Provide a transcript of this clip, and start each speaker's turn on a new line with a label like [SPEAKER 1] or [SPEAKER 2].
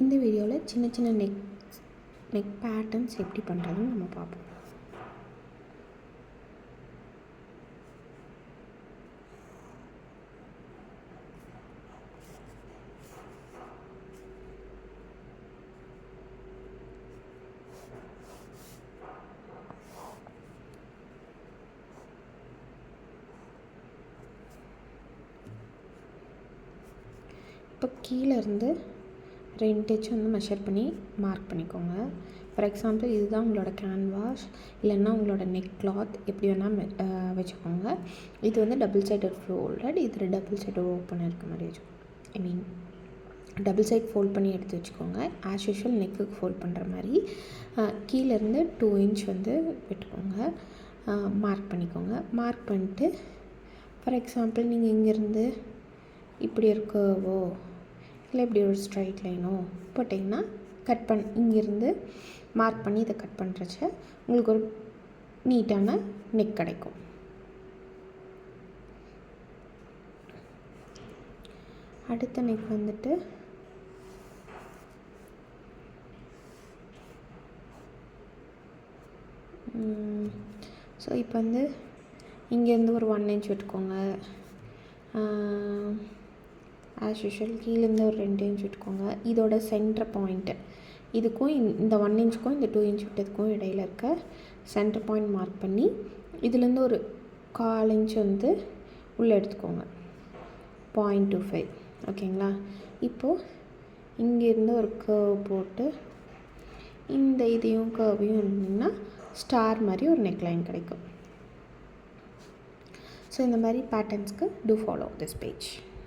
[SPEAKER 1] இந்த வீடியோவில் சின்ன சின்ன நெக் பேட்டர்ன்ஸ் எப்படி பண்ணுறதுன்னு நம்ம பார்ப்போம். இப்போ கீழேருந்து 2 இன்ச் வந்து மெஷர் பண்ணி மார்க் பண்ணிக்கோங்க. ஃபார் எக்ஸாம்பிள் இதுதான் உங்களோட கேன்வாஸ், இல்லைன்னா உங்களோட நெக் கிளாத், எப்படி வேணால் வச்சுக்கோங்க. இது வந்து டபுள் சைடட் ஃபோல்டட், இது டபுள் சைடு ஓப்பன் இருக்க மாதிரி வச்சுக்கோங்க. டபுள் சைட் ஃபோல்ட் பண்ணி எடுத்து வச்சுக்கோங்க. ஆஸ் யூஷுவல் நெக்குக்கு ஃபோல்ட் பண்ணுற மாதிரி கீழேருந்து 2 இன்ச் வந்து விட்டுக்கோங்க. மார்க் பண்ணிக்கோங்க. மார்க் பண்ணிட்டு ஃபார் எக்ஸாம்பிள் நீங்கள் இங்கேருந்து இப்படி இருக்கவோ இல்லை இப்படி ஒரு ஸ்ட்ரைட் லைனோ போட்டிங்கன்னா இங்கேருந்து மார்க் பண்ணி இதை கட் பண்ணுறச்ச உங்களுக்கு ஒரு நீட்டான நெக் கிடைக்கும். அடுத்த நெக் வந்துட்டு ஸோ இப்போ வந்து இங்கேருந்து ஒரு 1 இன்ச் விட்டுக்கோங்க. ஆஸ் யூஷுவல் கீழேருந்து ஒரு 2 இன்ச் விட்டுக்கோங்க. இதோட சென்டர் பாயிண்ட்டு இதுக்கும் இந்த 1 இன்ச்சுக்கும் இந்த 2 இன்ச் விட்டதுக்கும் இடையில் இருக்க சென்டர் பாயிண்ட் மார்க் பண்ணி இதுலேருந்து ஒரு 1/4 இன்ச் வந்து உள்ளே எடுத்துக்கோங்க. 0.25 ஓகேங்களா. இப்போது இங்கேருந்து ஒரு கர்வ் போட்டு இந்த இதையும் கர்வையும் இருந்தீங்கன்னா ஸ்டார் மாதிரி ஒரு நெக்லைன் கிடைக்கும். ஸோ இந்த மாதிரி பேட்டர்ன்ஸ்க்கு டூ ஃபாலோ திஸ் பேஜ்.